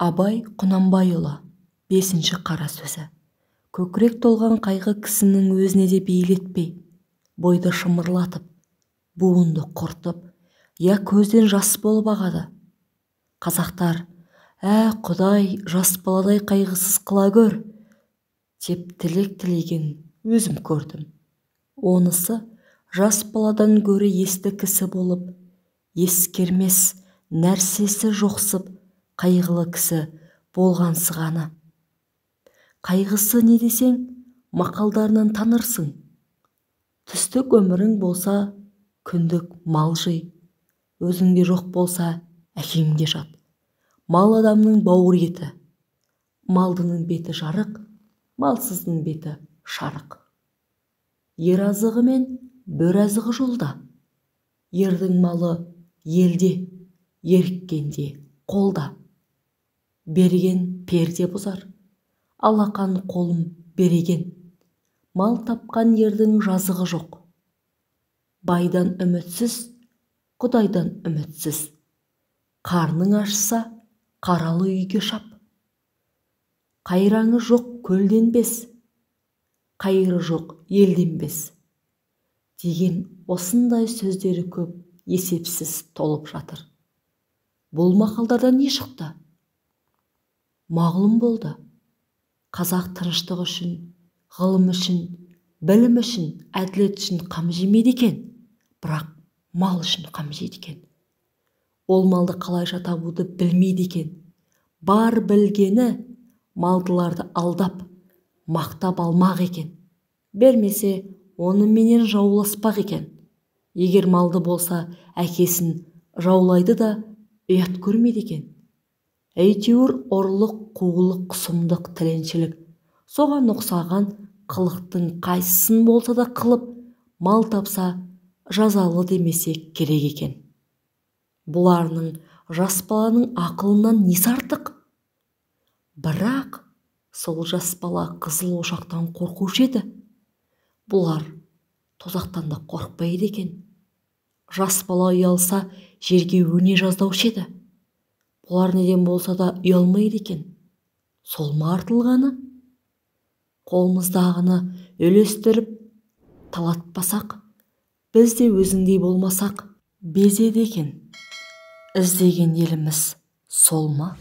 Абай Құнанбайұлы 5-ші қара сөзі. Көкірек толған қайғы кісінің өзіне де бейілетпей, бойды шымырлатып, буынды құртып, я көзден жас болып ағады. Қазақтар, Құдай жас баладай қайғысыз қыла көр, деп тілек тілеген өзім көрдім. Онысы жас баладан гөрі есті кісі болып, ескермес нәрсесі жоқсып, қайғылы кісі болған сығаны. Қайғысы не десең, мақалдарынан танырсың. Түстік өмірің болса, күндік мал жый. Өзіңде жоқ болса, әкеңге жат. Мал адамның бауыр еті. Малдының беті жарық, малсыздың беті шарық. Ер азығы мен бөр азығы жолда. Ердің малы елде, еріккенде қолда. Берген перде бұзар, алақан қолым береген. Мал тапқан ердің жазығы жоқ. Байдан үмітсіз, Құдайдан үмітсіз. Қарның ашса, қаралы үйге шап. Қайраңы жоқ көлденбес, қайыры жоқ елденбес. Деген осындай сөздері көп, есепсіз толып жатыр. Бұл мақалдардан не шықты? Мағлұм болды. Қазақ тыныштық үшін, ғылым үшін, білім үшін, әділет үшін қам жемейді екен, бірақ мал үшін қам жейді екен. Ол малды қалайша табуды білмейді екен. Бар білгені малдыларды алдап, мақтап алмақ екен. Бермесе, оны менен жауласпақ екен. Егер малды болса, әкесін жаулайды да ұят көрмейді екен. Әйтеуір ұрлық, қуғылық, сұмдық, тіленшілік, соған ұқсаған қылықтың қайсысын болса да қылып, мал тапса, жазалы демесе керек екен. Бұларының жас баланың ақылынан несі артық? Бірақ сол жас бала қызыл ошақтан қорқушы еді. Бұлар тозақтан да қорқпайды екен. Жас бала ұялса, жерге өне жаздаушы еді. Бұлар неден болса да ұялмайды екен. Сол ма артылғаны? Қолымыздағыны үлестіріп талатпасақ, біз де өзіңдей болмасақ, безеді екен. Іздеген еліміз сол ма?